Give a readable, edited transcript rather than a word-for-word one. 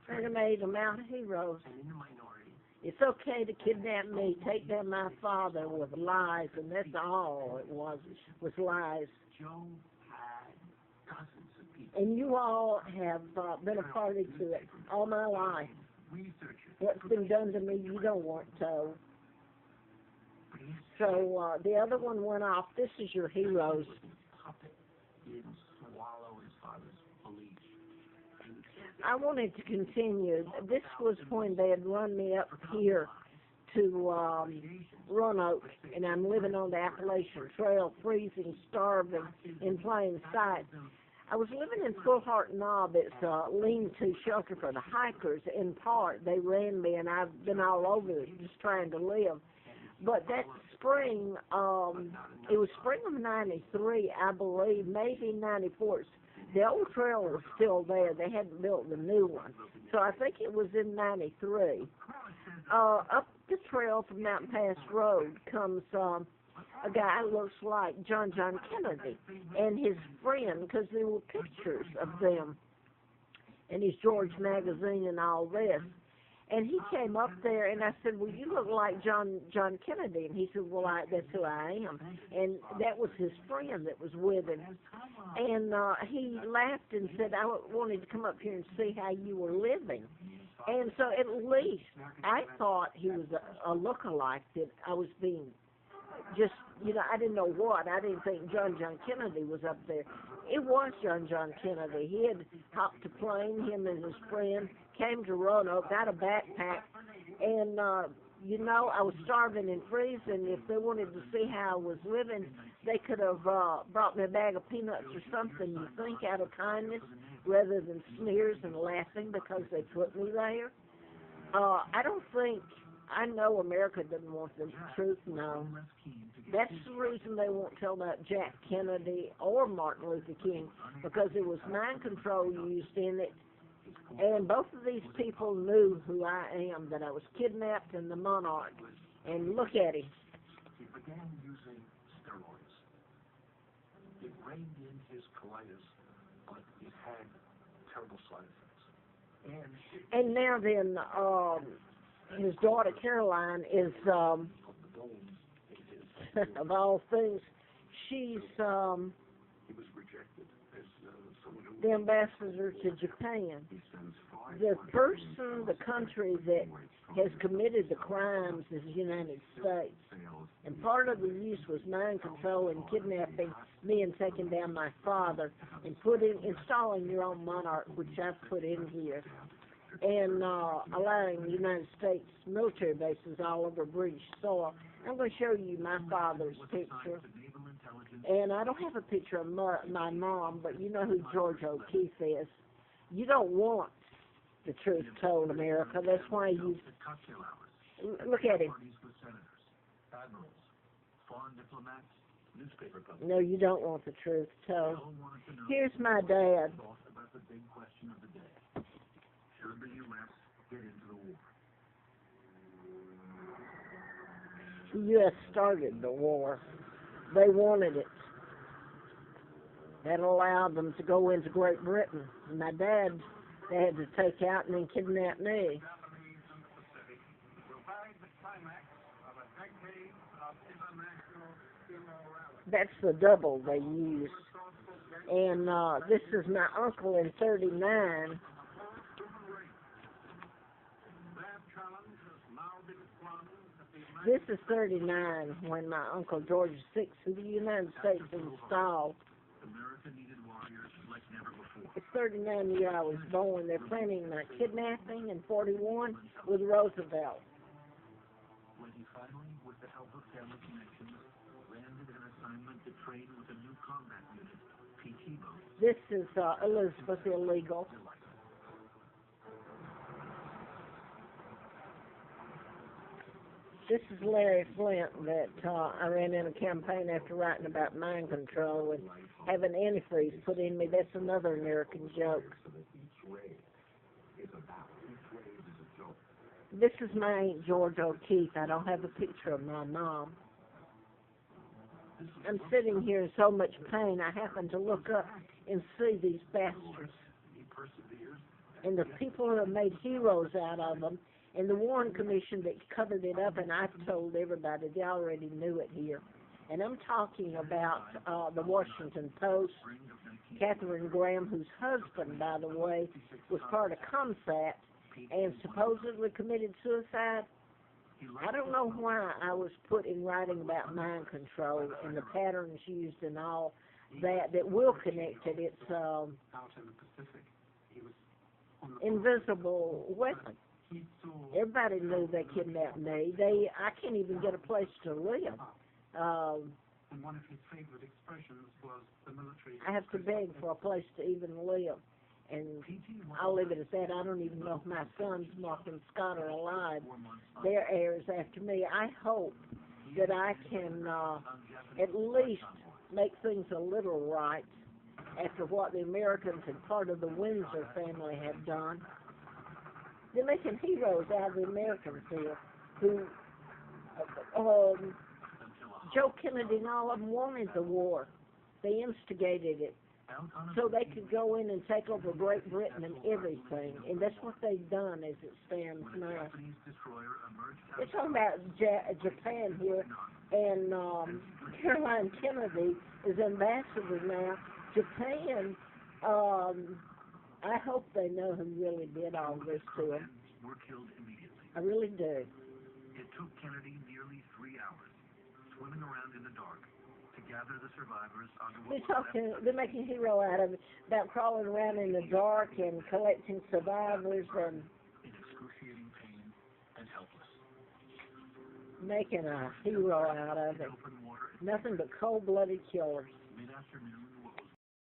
And I made them out of heroes. It's okay to kidnap me, take down my father with lies, and that's all it was lies. And you all have been a party to it all my life. What's been done to me, you don't want told. So the other one went off. This is your heroes. I wanted to continue. This was when they had run me up here to Roanoke, and I'm living on the Appalachian Trail, freezing, starving, in plain sight. I was living in Full Heart Knob. It's a lean-to shelter for the hikers. In part, they ran me, and I've been all over it just trying to live. But that spring, it was spring of '93, I believe, maybe '94. The old trail was still there. They hadn't built the new one. So I think it was in '93. Up the trail from Mountain Pass Road comes a guy who looks like John Kennedy and his friend, because there were pictures of them in his George magazine and all this. And he came up there, and I said, well, you look like John Kennedy. And he said, well, that's who I am. And that was his friend that was with him. And he laughed and said, I wanted to come up here and see how you were living. And so at least I thought he was a lookalike, that I was being just, I didn't know what. I didn't think John Kennedy was up there. It was John Kennedy. He had hopped a plane, him and his friend, came to Roanoke, got a backpack, and, I was starving and freezing. If they wanted to see how I was living, they could have brought me a bag of peanuts or something, you think, out of kindness, rather than sneers and laughing because they put me there. I know America doesn't want the truth known. That's the reason they won't tell about Jack Kennedy or Martin Luther King, because there was mind control used in it. And both of these people knew who I am, that I was kidnapped in the monarch. And look at him. He began using steroids. It reined in his colitis, but it had terrible side effects. And now then, his daughter Caroline is, of all things, she's the ambassador to Japan. The country that has committed the crimes is the United States. And part of the use was mind control and kidnapping me and taking down my father and installing your own monarch, which I've put in here, and allowing the United States military bases all over British soil. I'm going to show you my father's picture. And I don't have a picture of my mom, but you know who George O'Keefe is. You don't want the truth told, America. That's why you... Look at him. No, you don't want the truth told. Here's my dad. The U.S. started the war. They wanted it. That allowed them to go into Great Britain. And my dad, they had to take out and then kidnap me. That's the double they used. And this is my uncle in '39. This is '39 when my Uncle George VI, who the United States installed. It's '39 the year I was born. They're planning my kidnapping in '41 with Roosevelt. When he finally, with the help of family connections, landed an assignment to train with a new combat unit, PT boat. This is Elizabeth Illegal. This is Larry Flint that I ran in a campaign after writing about mind control and having antifreeze put in me. That's another American joke. This is my Aunt George O'Keefe. I don't have a picture of my mom. I'm sitting here in so much pain, I happen to look up and see these bastards. And the people who have made heroes out of them, and the Warren Commission that covered it up, and I've told everybody, they already knew it here. And I'm talking about the Washington Post, Catherine Graham, whose husband, by the way, was part of ComSat and supposedly committed suicide. I don't know why I was put in writing about mind control and the patterns used and all that will connect it. It's invisible weapon. Everybody knew they kidnapped me. I can't even get a place to live. And one of his favorite expressions was the military. I have to beg for a place to even live. And I'll leave it at that. I don't even know if my sons, Mark and Scott, are alive. They're heirs after me. I hope that I can at least make things a little right after what the Americans and part of the Windsor family have done. They're making heroes out of the Americans here who, Joe Kennedy and all of them wanted the war. They instigated it so they could go in and take over Great Britain and everything. And that's what they've done as it stands now. They're talking about Japan here, and Caroline Kennedy is ambassador now. Japan, I hope they know who really did all this to them. I really do. It took Kennedy nearly 3 hours, swimming around in the dark, to gather the survivors onto They're making a hero out of it, about crawling around in the dark and collecting survivors and in excruciating pain and helpless. Making a hero out of it. Nothing but cold-blooded killers. Mid-afternoon,